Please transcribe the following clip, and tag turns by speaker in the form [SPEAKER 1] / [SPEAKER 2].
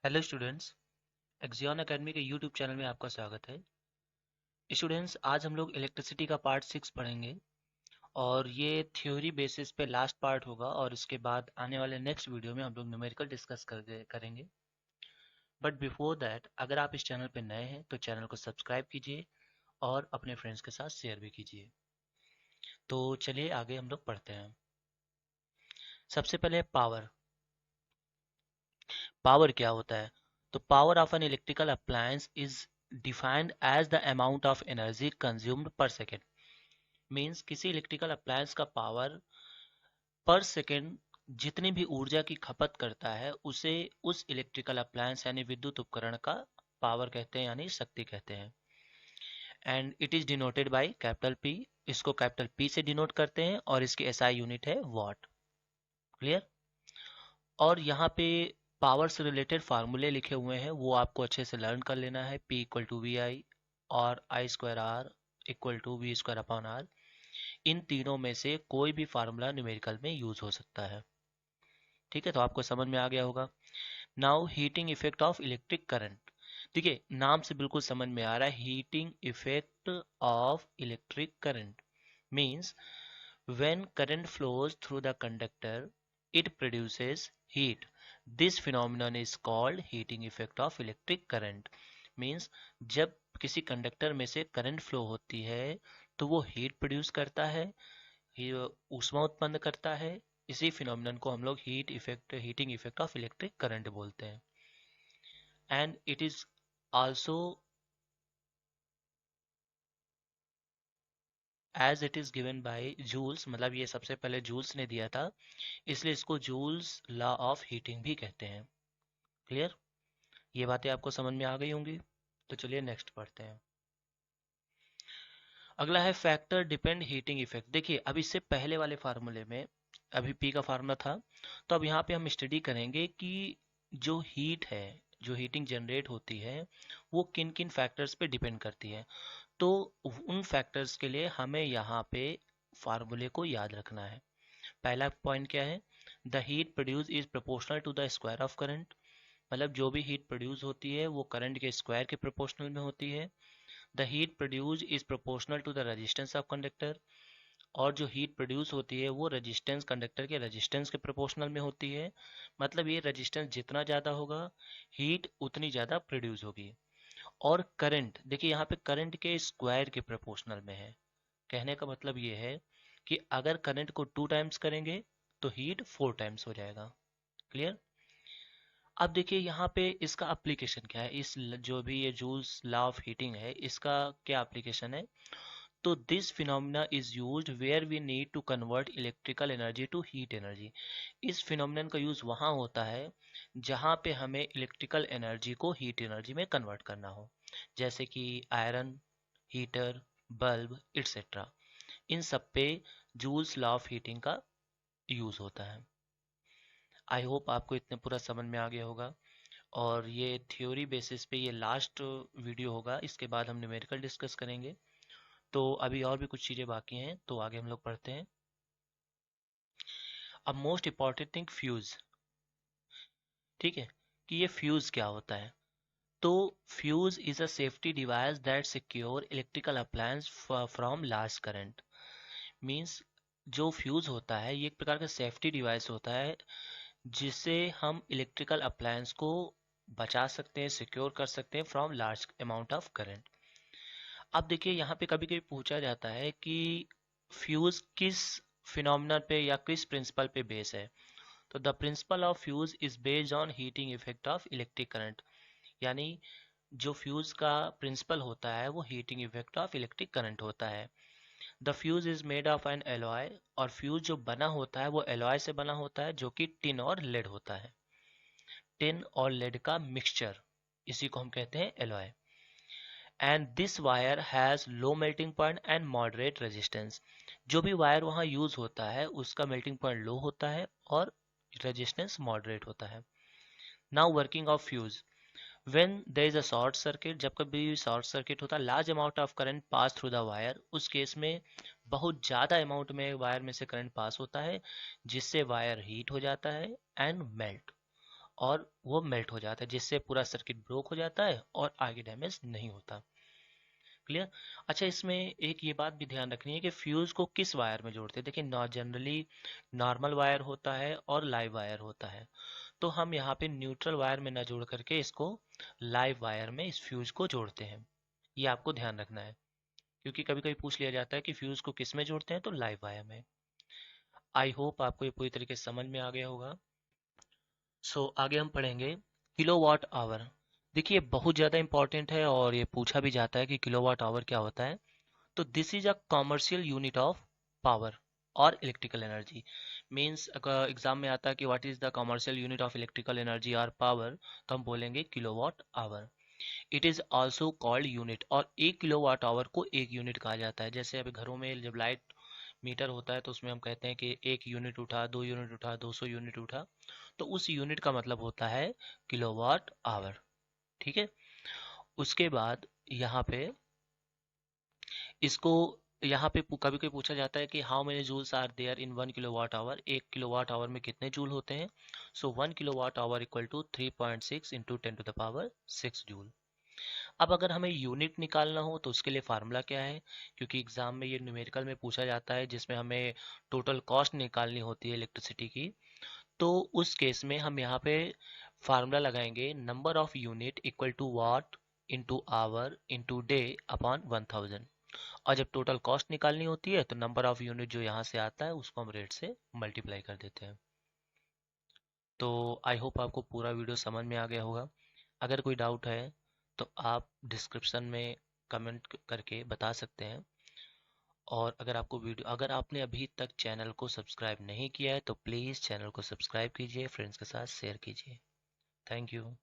[SPEAKER 1] Hello students. Axion academy के YouTube channel में आपका स्वागत है। स्टूडेंट्स, आज हम लोग इलेक्ट्रिसिटी का पार्ट 6 पढ़ेंगे और ये थ्योरी बेसिस पे लास्ट पार्ट होगा और इसके बाद आने वाले नेक्स्ट वीडियो में हम लोग न्यूमेरिकल डिस्कस करेंगे। बट बिफोर दैट, अगर आप इस चैनल पे नए हैं तो चैनल को सब्सक्राइब कीजिए और अपने फ्रेंड्स के साथ शेयर भी कीजिए। तो चलिए आगे हम लोग पढ़ते हैं। सबसे पहले पावर। पावर क्या होता है? तो power of an electrical appliance is defined as the amount of energy consumed per second. Means किसी इलेक्ट्रिकल अप्लायंस का पावर पर सेकेंड जितनी भी ऊर्जा की खपत करता है उसे उस इलेक्ट्रिकल अप्लायंस यानी विद्युत उपकरण का पावर कहते हैं यानी शक्ति कहते हैं। And it is denoted by capital P. इसको कैपिटल पी से डिनोट करते हैं और इसकी एसआई यूनिट है वॉट। क्लियर? और यहाँ पे पावर से रिलेटेड फार्मूले लिखे हुए हैं, वो आपको अच्छे से लर्न कर लेना है। P equal to V I और I square R equal to V square upon R. इन तीनों में से कोई भी फार्मूला न्यूमेरिकल में यूज हो सकता है। ठीक है, तो आपको समझ में आ गया होगा। Now heating effect of electric current. देखिए, नाम से बिल्कुल समझ में आ रहा है। Heating effect of electric current means when current flows through the conductor it produces heat. This phenomenon is called heating effect of electric current. Means जब किसी कंडक्टर में से करंट फ्लो होती है तो वो हीट प्रोड्यूस करता है, ऊष्मा उत्पन्न करता है। इसी फिनोमिनन को हम लोग heating effect of electric current बोलते हैं। And it is also as it is given by Joule's, मतलब ये सबसे पहले जूल्स ने दिया था, इसलिए इसको जूल्स लॉ ऑफ हीटिंग भी कहते हैं। क्लियर? ये बातें आपको समझ में आ गई होंगी। तो चलिए नेक्स्ट पढ़ते हैं। अगला है फैक्टर डिपेंड हीटिंग इफेक्ट। देखिए, अब इससे पहले वाले फार्मूले में अभी पी का फार्मूला था, तो अब यहाँ पे हम स्टडी करेंगे कि जो हीट है, जो हीटिंग जनरेट होती है, वो किन किन फैक्टर्स पे डिपेंड करती है। तो उन फैक्टर्स के लिए हमें यहाँ पे फार्मूले को याद रखना है। पहला पॉइंट क्या है? The heat produce is proportional to the square of current. मतलब जो भी हीट प्रोड्यूस होती है वो करंट के स्क्वायर के प्रोपोर्शनल में होती है। The heat produce is proportional to the resistance of conductor. और जो हीट प्रोड्यूस होती है वो रेजिस्टेंस, कंडक्टर के रेजिस्टेंस के प्रोपोर्शनल में होती है। मतलब ये रेजिस्टेंस जितना ज़्यादा होगा हीट उतनी ज़्यादा प्रोड्यूस होगी। और करंट, देखिए यहाँ पे करंट के स्क्वायर के प्रोपोर्शनल में है। कहने का मतलब ये है कि अगर करंट को 2 टाइम्स करेंगे तो हीट 4 टाइम्स हो जाएगा। क्लियर? अब देखिए यहाँ पे इसका एप्लीकेशन क्या है। जो भी ये जूल्स लॉ ऑफ हीटिंग है, इसका क्या एप्लीकेशन है? तो this phenomena is used where we need to convert electrical energy to heat energy. इस फिनोमिनन का यूज वहाँ होता है जहाँ पे हमें इलेक्ट्रिकल एनर्जी को हीट एनर्जी में कन्वर्ट करना हो, जैसे कि आयरन, हीटर, बल्ब एक्सेट्रा। इन सब पे जूल्स लॉ ऑफ हीटिंग का यूज होता है। आई होप आपको इतने पूरा समझ में आ गया होगा। और ये थ्योरी बेसिस पे ये लास्ट वीडियो होगा, इसके बाद हम न्यूमेरिकल डिस्कस करेंगे। तो अभी और भी कुछ चीज़ें बाकी हैं, तो आगे हम लोग पढ़ते हैं। अब मोस्ट इम्पॉर्टेंट थिंग फ्यूज़। ठीक है, कि ये फ्यूज़ क्या होता है? तो fuse is a safety device that secure electrical appliance from large current. Means जो फ्यूज़ होता है ये एक प्रकार का सेफ्टी डिवाइस होता है जिससे हम इलेक्ट्रिकल अप्लायंस को बचा सकते हैं, सिक्योर कर सकते हैं from large amount of current. अब देखिए यहाँ पे कभी कभी पूछा जाता है कि फ्यूज किस फिनोमिना पे या किस प्रिंसिपल पे बेस है। तो the principle of fuse is based on heating effect of electric current. यानी जो फ्यूज का प्रिंसिपल होता है वो heating effect of electric current होता है। The fuse is made of N alloy. और फ्यूज जो बना होता है वो एलॉय से बना होता है जो कि टिन और लेड होता है। टिन और लेड का मिक्सचर, इसी को हम कहते हैं alloy. And this wire has low melting point and moderate resistance. जो भी वायर वहाँ यूज होता है उसका मेल्टिंग पॉइंट लो होता है और रेजिस्टेंस मॉडरेट होता है। Now working of fuse. When there is a short circuit, जब कभी शॉर्ट सर्किट होता है, large amount of current pass through the wire, उस केस में बहुत ज़्यादा अमाउंट में वायर में से करंट पास होता है जिससे वायर हीट हो जाता है एंड मेल्ट। और वो मेल्ट हो जाता है, जिससे पूरा सर्किट ब्रोक हो जाता है और आगे डैमेज नहीं होता। क्लियर। अच्छा, इसमें एक ये बात भी ध्यान रखनी है कि फ्यूज को किस वायर में जोड़ते हैं। देखिए जनरली नॉर्मल वायर होता है और लाइव वायर होता है, तो हम यहाँ पे न्यूट्रल वायर में ना जोड़ करके इसको लाइव वायर में इस फ्यूज को जोड़ते हैं। ये आपको ध्यान रखना है, क्योंकि कभी कभी पूछ लिया जाता है कि फ्यूज को किस में जोड़ते हैं, तो लाइव वायर में। आई होप आपको ये पूरी तरीके से समझ में आ गया होगा। सो आगे हम पढ़ेंगे किलोवाट आवर। देखिए बहुत ज़्यादा इंपॉर्टेंट है और ये पूछा भी जाता है कि किलोवाट आवर क्या होता है। तो this is a commercial unit of power और इलेक्ट्रिकल एनर्जी। मीन्स अगर एग्जाम में आता है कि what is the commercial unit of electrical energy और पावर, तो हम बोलेंगे kilowatt hour. It is also called unit, और एक किलोवाट आवर को एक यूनिट कहा जाता है। जैसे अभी घरों में जब लाइट मीटर होता है तो उसमें हम कहते हैं कि 1 यूनिट उठा, 2 यूनिट उठा, 200 यूनिट उठा, तो उस यूनिट का मतलब होता है किलोवाट आवर। ठीक है। उसके बाद यहाँ पे इसको यहाँ पे कभी कभी पूछा जाता है कि how many joules are there in 1 kilowatt hour. 1 kilowatt hour में कितने जूल होते हैं। So 1 kilowatt hour equal to 3.6 into 10⁶ joule. अब अगर हमें यूनिट निकालना हो तो उसके लिए फार्मूला क्या है, क्योंकि एग्जाम में ये न्यूमेरिकल में पूछा जाता है जिसमें हमें टोटल कॉस्ट निकालनी होती है इलेक्ट्रिसिटी की। तो उस केस में हम यहाँ पे फार्मूला लगाएंगे number of unit equal to watt into hour into day upon 1000। और जब टोटल कॉस्ट निकालनी होती है तो नंबर ऑफ यूनिट जो यहाँ से आता है उसको हम रेट से मल्टीप्लाई कर देते हैं। तो आई होप आपको पूरा वीडियो समझ में आ गया होगा। अगर कोई डाउट है तो आप डिस्क्रिप्शन में कमेंट करके बता सकते हैं। और अगर आपने अभी तक चैनल को सब्सक्राइब नहीं किया है तो प्लीज़ चैनल को सब्सक्राइब कीजिए, फ्रेंड्स के साथ शेयर कीजिए। Thank you.